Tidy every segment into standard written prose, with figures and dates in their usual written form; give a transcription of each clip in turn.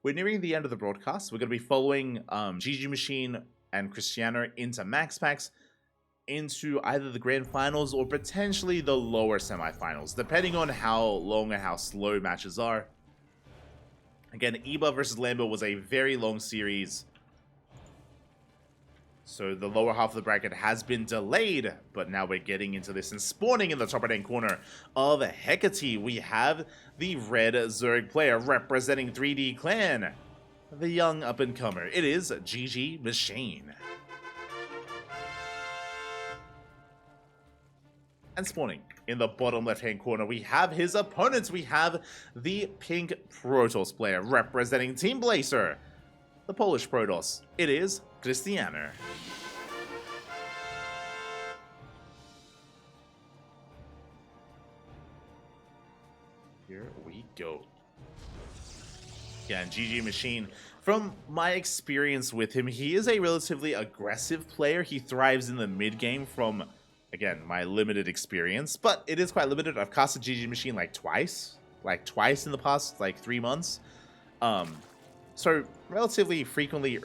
We're nearing the end of the broadcast. We're going to be following GgMaChine and Krystianer into Max Packs, into either the grand finals or potentially the lower semifinals, depending on how long and how slow matches are. Again, EBA versus Lambo was a very long series, so the lower half of the bracket has been delayed, but now we're getting into this. And spawning in the top right-hand corner of Hecate, we have the red Zerg player representing 3D Clan, the young up-and-comer. It is GgMaChine. And spawning in the bottom left-hand corner, we have his opponents. We have the pink Protoss player representing Team Blazer, the Polish Protoss. It is Krystianer. Here we go. Yeah, and GgMaChine, from my experience with him, he is a relatively aggressive player. He thrives in the mid-game from, again, my limited experience, but it is quite limited. I've casted GgMaChine like twice in the past, 3 months. So relatively frequently,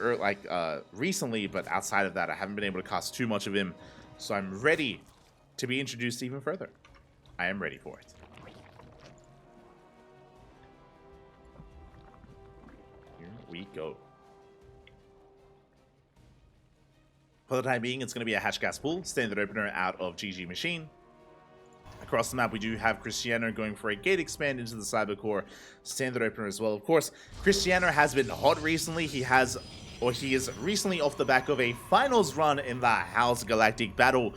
recently, but outside of that, I haven't been able to cast too much of him. So I'm ready to be introduced even further. I am ready for it. Here we go. For the time being, it's going to be a hatch gas pool, standard opener out of GgMaChine. Across the map, we do have Krystianer going for a gate expand into the Cybercore, standard opener as well. Of course, Krystianer has been hot recently. He is recently off the back of a finals run in the House Galactic Battle.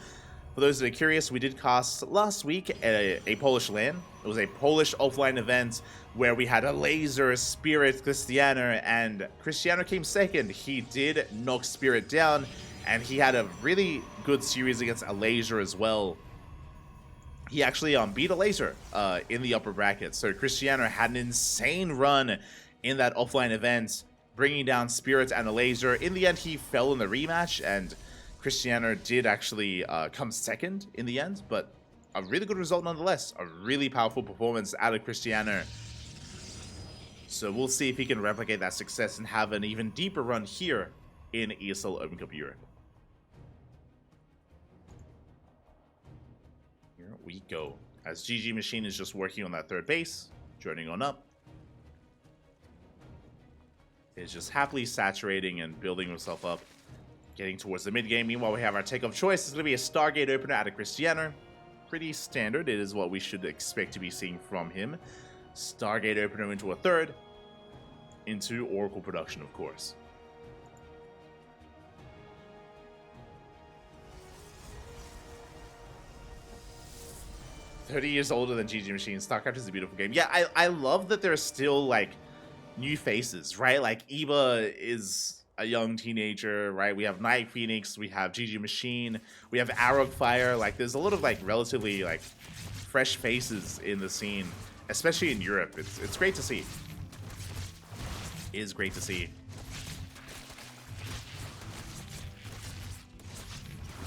For those that are curious, we did cast last week a Polish LAN. It was a Polish offline event where we had a Laser, Spirit, Krystianer, and Krystianer came second. He did knock Spirit down, and he had a really good series against a Laser as well. He actually beat a Laser in the upper bracket. So Krystianer had an insane run in that offline event, bringing down Spirit and a Laser. In the end, he fell in the rematch, and Krystianer did actually come second in the end, but a really good result nonetheless. A really powerful performance out of Krystianer. So we'll see if he can replicate that success and have an even deeper run here in ESL Open Cup Europe. Here we go. As GgMaChine is just working on that third base, joining on up. Is just happily saturating and building himself up, getting towards the mid game. Meanwhile, we have our take of choice. It's going to be a Stargate opener out of Krystianer. Pretty standard. It is what we should expect to be seeing from him. Stargate opener into a third, into Oracle production, of course. "30 years older than GgMaChine. StarCraft is a beautiful game." Yeah, I love that there's still new faces, right? Like EBA is a young teenager, right? We have Night Phoenix, we have GgMaChine, we have Arrow Fire. There's a lot of relatively fresh faces in the scene, especially in Europe. It's great to see. It is great to see.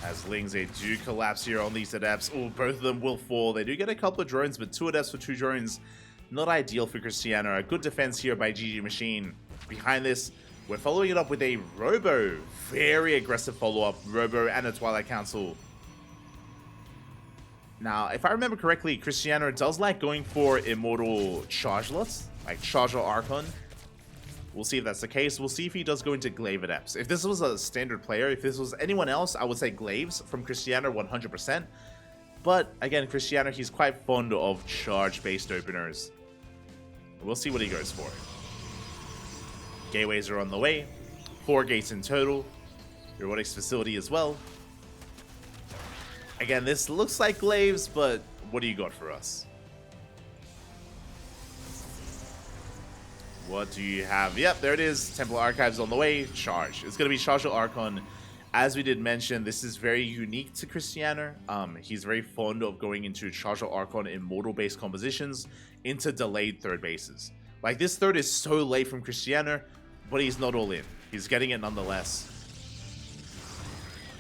As Lings, they do collapse here on these Adepts. Oh, both of them will fall. They do get a couple of drones, but 2 Adepts for 2 drones. Not ideal for Krystianer. A good defense here by GgMaChine. Behind this, we're following it up with a Robo. Very aggressive follow-up. Robo and a Twilight Council. Now, if I remember correctly, Krystianer does like going for Immortal Chargelots, like Charger Archon. We'll see if that's the case. We'll see if he does go into Glaive Adepts. If this was a standard player, if this was anyone else, I would say Glaives from Krystianer 100%. But again, Krystianer, he's quite fond of charge-based openers. We'll see what he goes for. Gateways are on the way. 4 gates in total. Robotics facility as well. Again, this looks like Glaives, but what do you got for us? What do you have? Yep, there it is. Temple Archives on the way. Charge. It's going to be Charger Archon. As we did mention, this is very unique to Krystianer. He's very fond of going into Charger Archon Immortal-based compositions into delayed third bases. This third is so late from Krystianer, but he's not all in. He's getting it nonetheless.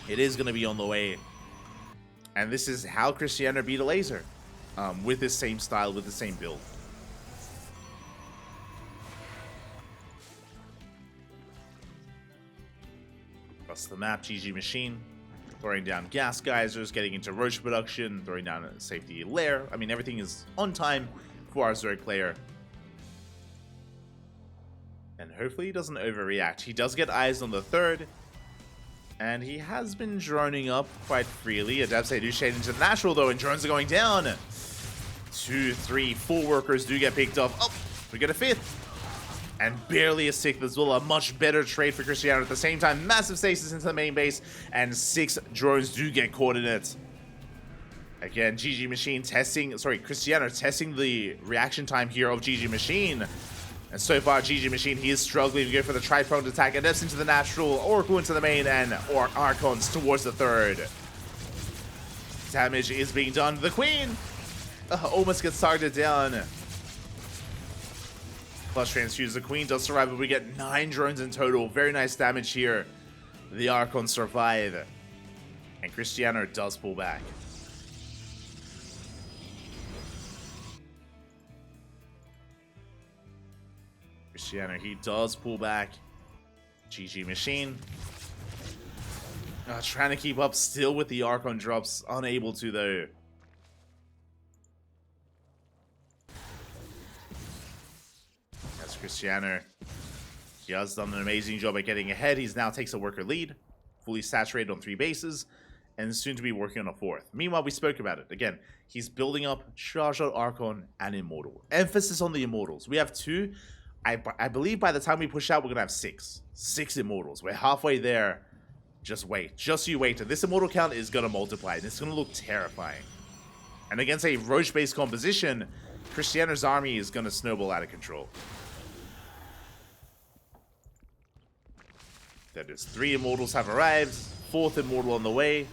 It is going to be on the way. And this is how Krystianer beat a Laser. With the same style, with the same build. Across the map, GgMaChine throwing down gas geysers, getting into roach production, throwing down a safety lair. I mean, everything is on time for our Zerg player. And hopefully he doesn't overreact. He does get eyes on the third. And he has been droning up quite freely. Adepts do shade into the natural though, and drones are going down. 2, 3, 4 workers do get picked off. Oh, we get a 5th. And barely a 6th as well. A much better trade for Krystianer at the same time. Massive stasis into the main base, and 6 drones do get caught in it. Again, GgMaChine testing, Krystianer testing the reaction time here of GgMaChine. And so far, GgMaChine, he is struggling to go for the tri-pronged attack. Adepts into the natural, Oracle into the main, and Archons towards the third. Damage is being done. The Queen almost gets targeted down. Plus transfuse. The Queen does survive, but we get 9 drones in total. Very nice damage here. The Archons survive. And Krystianer does pull back. Krystianer, he does pull back. GgMaChine. Trying to keep up still with the Archon drops. Unable to, though. That's Krystianer. He has done an amazing job at getting ahead. He now takes a worker lead. Fully saturated on 3 bases. And soon to be working on a 4th. Meanwhile, we spoke about it. Again, he's building up Charged Archon and Immortal. Emphasis on the Immortals. We have 2. I believe by the time we push out, we're going to have 6. 6 Immortals. We're halfway there. Just wait. Just you wait. This Immortal count is going to multiply. And it's going to look terrifying. And against a Roche-based composition, Krystianer's army is going to snowball out of control. That is 3 Immortals have arrived. 4th Immortal on the way.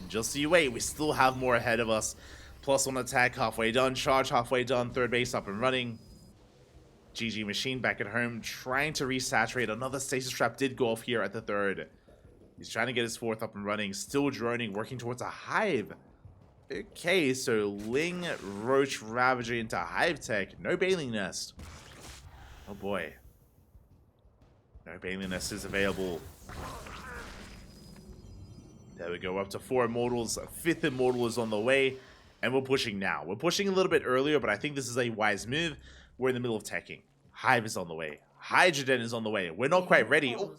Just so you wait. We still have more ahead of us. +1 attack halfway done. Charge halfway done. 3rd base up and running. GgMaChine back at home, trying to resaturate. Another stasis trap did go off here at the 3rd. He's trying to get his 4th up and running. Still droning, working towards a hive. Okay, so Ling, Roach, Ravager into hive tech. No Baling Nest. Oh boy. No Baling Nest is available. There we go, up to 4 Immortals. A 5th Immortal is on the way. And we're pushing now. We're pushing a little bit earlier, but I think this is a wise move. We're in the middle of teching. Hive is on the way. Hydrogen is on the way. We're not quite ready. Oh,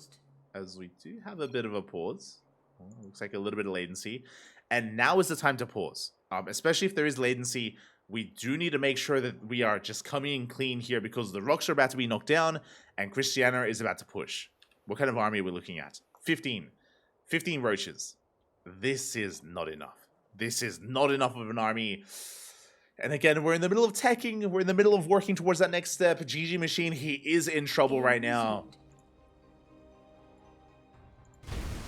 as we do have a bit of a pause. Oh, looks like a little bit of latency. And now is the time to pause. Especially if there is latency, we do need to make sure that we are just coming in clean here because the rocks are about to be knocked down and Krystianer is about to push. What kind of army are we looking at? 15. 15 roaches. This is not enough. This is not enough of an army. And again, we're in the middle of teching. We're in the middle of working towards that next step. GgMaChine, he is in trouble right now.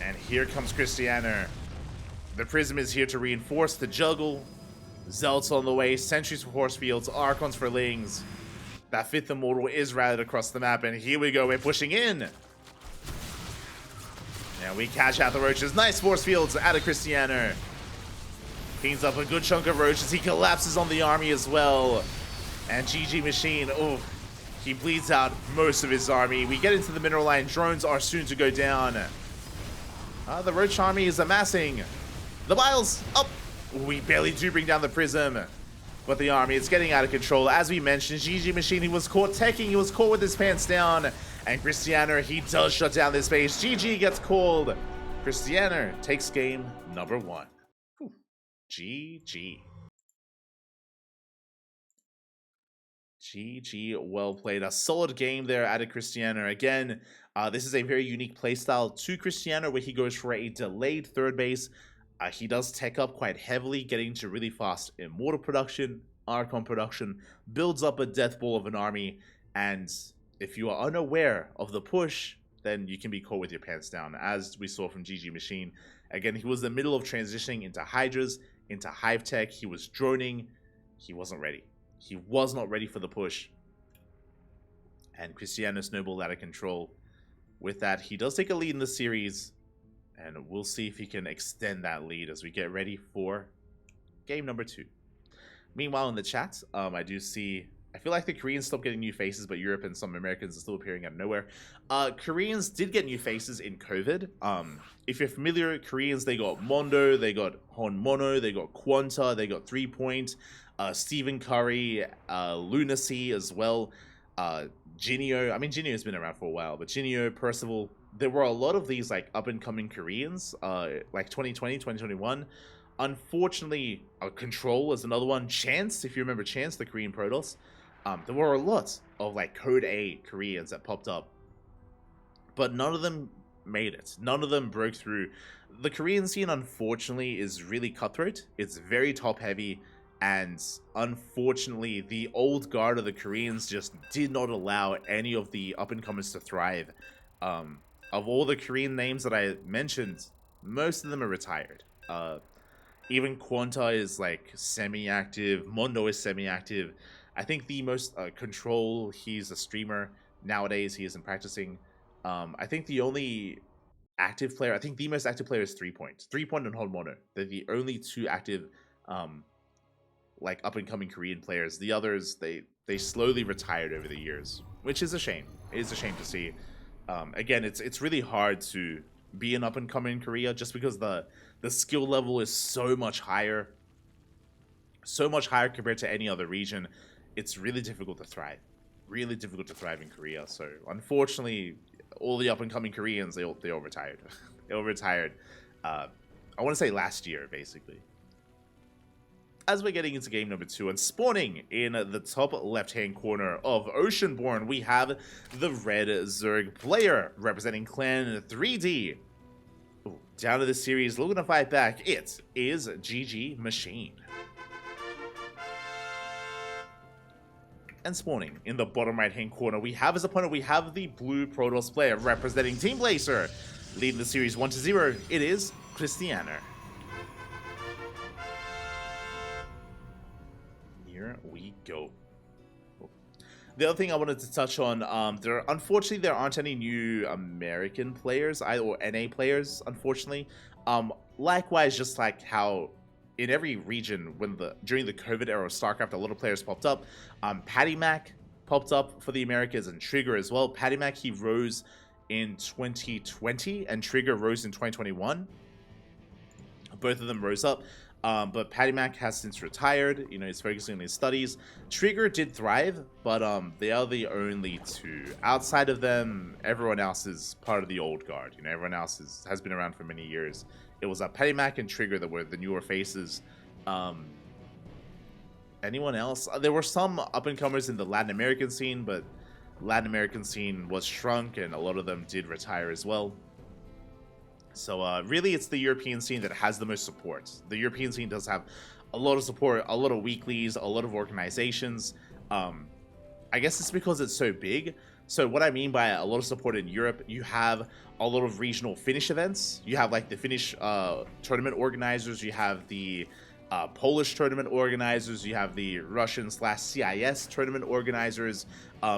And here comes Krystianer. The Prism is here to reinforce the juggle. Zealots on the way. Sentries for Horse Fields. Archons for Lings. That 5th Immortal is routed across the map. And here we go. We're pushing in. And we catch out the roaches. Nice Force Fields out of Krystianer. Cleans up a good chunk of roaches. He collapses on the army as well. And GgMaChine, oh, he bleeds out most of his army. We get into the mineral line. Drones are soon to go down. The roach army is amassing. The Biles up. We barely do bring down the Prism. But the army is getting out of control. As we mentioned, GgMaChine, he was caught teching. He was caught with his pants down. And Krystianer, he does shut down this base. GG gets called. Krystianer takes game number 1. GG. GG, well played. A solid game there out of Krystianer. Again, this is a very unique playstyle to Krystianer where he goes for a delayed 3rd base. He does tech up quite heavily, getting to really fast Immortal production, Archon production, builds up a death ball of an army, and if you are unaware of the push, then you can be caught with your pants down, as we saw from GgMaChine. Again, he was in the middle of transitioning into Hydras, into Hive Tech. He was droning. He wasn't ready. He was not ready for the push. And Krystianer snowballed out of control. With that, he does take a lead in the series. And we'll see if he can extend that lead as we get ready for game number 2. Meanwhile, in the chat, I do see I feel like the Koreans stopped getting new faces, but Europe and some Americans are still appearing out of nowhere. Koreans did get new faces in COVID. If you're familiar, Koreans, they got Mondo, they got Honmono, they got Quanta, they got 3 Point, Stephen Curry, Lunacy as well, Jinio. I mean, Jinio's been around for a while, but Jinio, Percival, there were a lot of these like up-and-coming Koreans, like 2020, 2021. Unfortunately, Control is another one. Chance, if you remember Chance, the Korean Protoss. There were a lot of like Code A Koreans that popped up, but none of them made it. None of them broke through. The Korean scene, unfortunately, is really cutthroat. It's very top heavy, and unfortunately, the old guard of the Koreans just did not allow any of the up-and-comers to thrive. Of all the Korean names that I mentioned, most of them are retired. Even Quanta is like semi-active. Mondo is semi-active. I think the most Control, he's a streamer nowadays. He isn't practicing. I think the only active player, I think the most active player is 3 Point. 3 Point and Honmono. They're the only two active, like up and coming Korean players. The others, they slowly retired over the years, which is a shame. It is a shame to see. Again, it's really hard to be an up and coming in Korea just because the skill level is so much higher compared to any other region. It's really difficult to thrive. Really difficult to thrive in Korea. So unfortunately, all the up-and-coming Koreans, they all retired. They all retired. I want to say last year, basically. As we're getting into game number 2 and spawning in the top left-hand corner of Oceanborn, we have the Red Zerg player representing Clan 3D. Ooh, down to the series, looking to fight back, it is GgMaChine. And spawning in the bottom right-hand corner, we have as opponent, we have the blue Protoss player representing Team Blazer. Leading the series 1-0, it is Krystianer. Here we go. The other thing I wanted to touch on, unfortunately there aren't any new American players, or NA players, unfortunately. Likewise, just like how in every region, during the COVID era of StarCraft, a lot of players popped up. PattyMac popped up for the Americas, and Trigger as well. PattyMac, he rose in 2020, and Trigger rose in 2021. Both of them rose up. But PattyMac has since retired. You know, he's focusing on his studies. Trigger did thrive, but they are the only two. Outside of them, everyone else is part of the old guard. You know, everyone else has been around for many years. It was PattyMac and Trigger that were the newer faces. Anyone else? There were some up-and-comers in the Latin American scene, but Latin American scene was shrunk, and a lot of them did retire as well. So really, it's the European scene that has the most support. The European scene does have a lot of support, a lot of weeklies, a lot of organizations. I guess it's because it's so big. So what I mean by a lot of support in Europe, you have a lot of regional Finnish events. You have like the Finnish tournament organizers. You have the Polish tournament organizers. You have the Russian/CIS tournament organizers.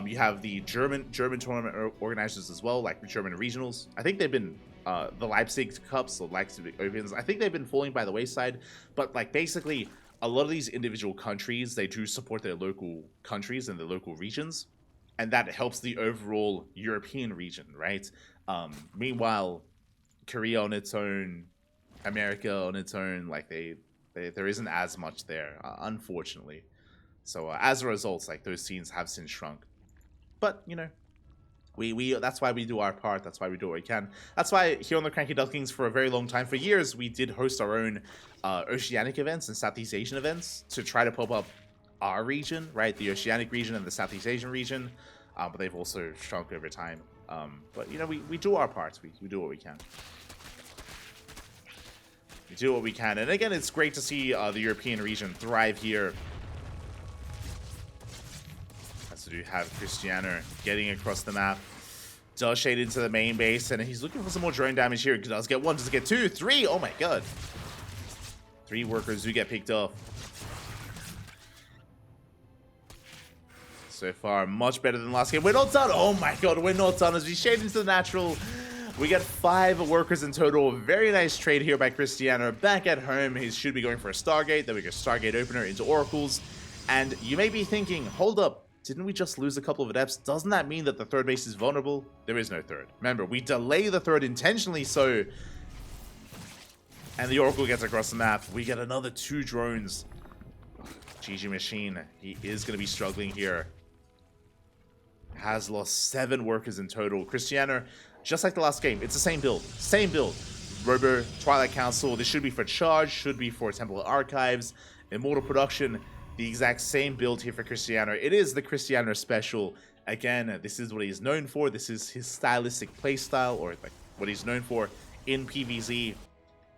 You have the German tournament organizers as well, like the German regionals. I think they've been the Leipzig Cups, the Leipzig Opens. I think they've been falling by the wayside. But like basically, a lot of these individual countries, they do support their local countries and their local regions, and that helps the overall European region, right? Meanwhile, Korea on its own, America on its own, like there isn't as much there, unfortunately. So as a result, like those scenes have since shrunk. But you know, we that's why we do our part. That's why we do what we can. That's why here on the CranKy Ducklings, for a very long time, for years, we did host our own Oceanic events and Southeast Asian events to try to pop up our region, right? The Oceanic region and the Southeast Asian region. But they've also shrunk over time. But you know, we do our parts. We do what we can. We do what we can. And again, it's great to see the European region thrive here. As we do have Krystianer getting across the map. Does shade into the main base, and he's looking for some more drone damage here. Does get one, does get two, three. Oh my god. 3 workers do get picked off. So far, much better than last game. We're not done. Oh my god, we're not done. As we shade into the natural, we get 5 workers in total. Very nice trade here by Krystianer. Back at home, he should be going for a Stargate. Then we go Stargate opener into Oracles. And you may be thinking, hold up, didn't we just lose a couple of adepts? Doesn't that mean that the third base is vulnerable? There is no third. Remember, we delay the third intentionally so... And the Oracle gets across the map. We get another 2 drones. GgMaChine, he is going to be struggling here. Has lost 7 workers in total. Krystianer, just like the last game, it's the same build. Same build. Robo, Twilight Council, this should be for Charge, should be for Temple Archives, Immortal Production. The exact same build here for Krystianer. It is the Krystianer special. Again, this is what he's known for. This is his stylistic playstyle, or like what he's known for in PvZ.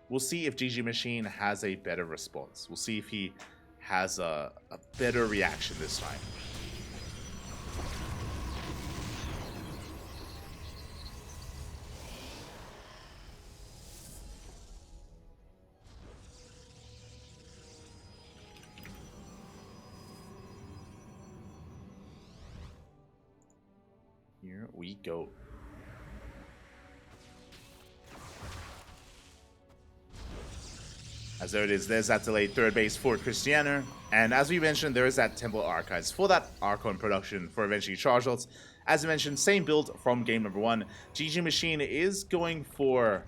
We'll see if GgMaChine has a better response. We'll see if he has a better reaction this time. Here we go. As there it is, there's that delayed third base for Krystianer. And as we mentioned, there is that Temple Archives for that Archon production for eventually charge lots. As I mentioned, same build from game number 1. GgMaChine is going for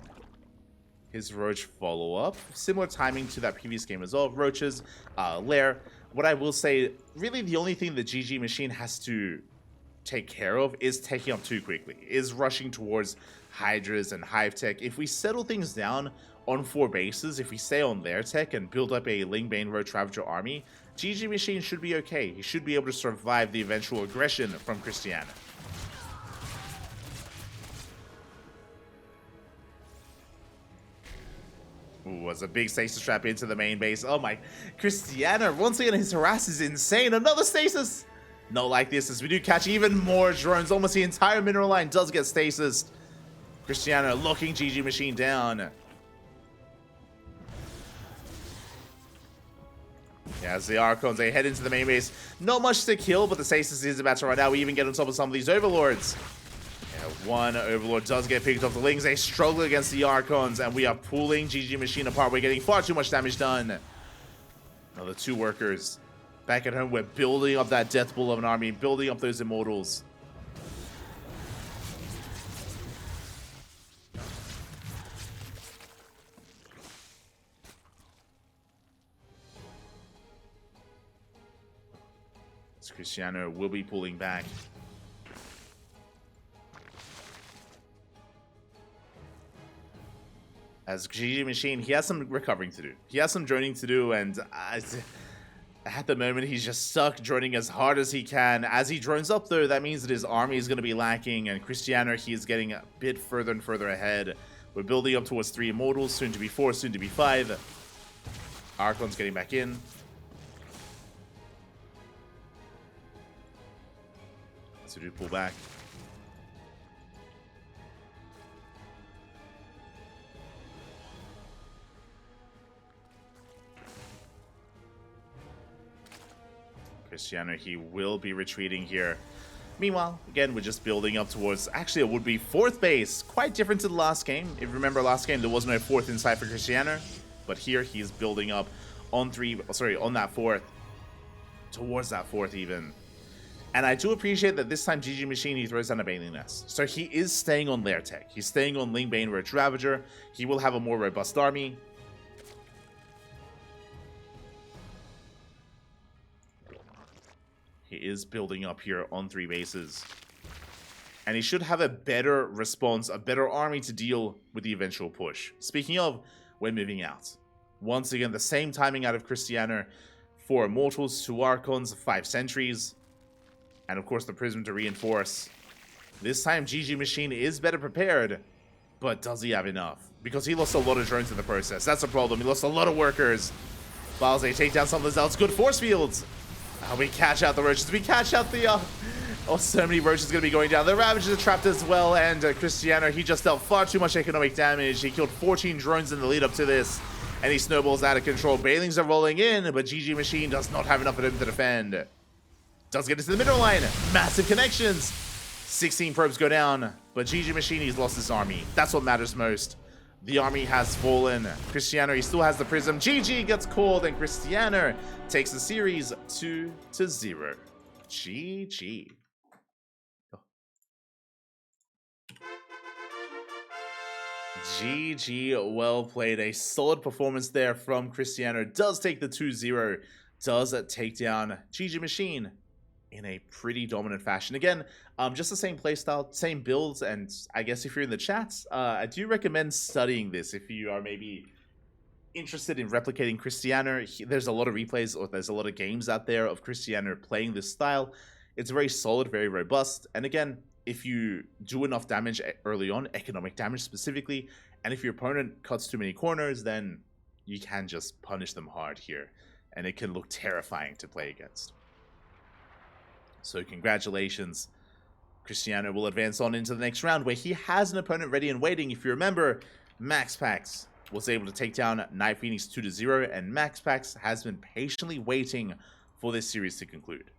his Roach follow-up. Similar timing to that previous game as well. Roaches, Lair. What I will say, really the only thing that GgMaChine has to take care of is taking up too quickly, is rushing towards Hydras and Hive Tech. If we settle things down on 4 bases, if we stay on their tech and build up a Lingbane Roach Ravager army, GgMaChine should be okay. He should be able to survive the eventual aggression from Krystianer. Ooh, was a big stasis trap into the main base. Oh my, Krystianer, once again, his harass is insane. Another stasis! Not like this, as we do catch even more drones. Almost the entire mineral line does get stasis. Krystianer locking GgMaChine down. Yeah, as the Archons, they head into the main base. Not much to kill, but the stasis is about to run out. We even get on top of some of these Overlords. Yeah, one Overlord does get picked off the Lings. They struggle against the Archons, and we are pulling GgMaChine apart. We're getting far too much damage done. Another 2 workers. Back at home, we're building up that Death Bull of an army, building up those Immortals. Krystianer will be pulling back. As GgMaChine, he has some recovering to do. He has some droning to do, and at the moment, he's just stuck droning as hard as he can. As he drones up, though, that means that his army is going to be lacking, and Krystianer, he is getting a bit further and further ahead. We're building up towards 3 Immortals, soon to be 4, soon to be 5. Archon's getting back in. So do pull back. Krystianer, he will be retreating here. Meanwhile, again, we're just building up towards, actually it would be 4th base. Quite different to the last game. If you remember last game, there was no 4th inside for Krystianer. But here he's building up on that 4th. Towards that 4th even. And I do appreciate that this time GgMaChine, he throws down a Baneling Nest. So he is staying on Lair Tech. He's staying on Lingbane Roach Ravager. He will have a more robust army. He is building up here on 3 bases. And he should have a better response, a better army to deal with the eventual push. Speaking of, we're moving out. Once again, the same timing out of Krystianer. 4 Immortals, 2 Archons, 5 Sentries. And of course the Prism to reinforce. This time GgMaChine is better prepared, but does he have enough? Because he lost a lot of drones in the process. That's a problem. He lost a lot of workers. While they take down some of the Zealots. Good force fields. We catch out the Roaches. We catch out the... Oh, so many Roaches going to be going down. The Ravagers are trapped as well, and Krystianer, he just dealt far too much economic damage. He killed 14 drones in the lead up to this, and he snowballs out of control. Banelings are rolling in, but GgMaChine does not have enough of him to defend. Does get into the middle line. Massive connections. 16 probes go down, but GgMaChine, he's lost his army. That's what matters most. The army has fallen. Krystianer, he still has the Prism. GG gets called, and Krystianer takes the series 2-0. GG. GG, well played. A solid performance there from Krystianer. Does take the 2-0. Does take down GgMaChine in a pretty dominant fashion. Again, just the same playstyle, same builds, and I guess if you're in the chats, I do recommend studying this if you are maybe interested in replicating Krystianer. There's a lot of replays, or there's a lot of games out there of Krystianer playing this style. It's very solid, very robust, and again, if you do enough damage early on, economic damage specifically, and if your opponent cuts too many corners, then you can just punish them hard here, and it can look terrifying to play against. So congratulations. Krystianer will advance on into the next round, where he has an opponent ready and waiting. If you remember, MaxPax was able to take down Night Phoenix 2-0, and MaxPax has been patiently waiting for this series to conclude.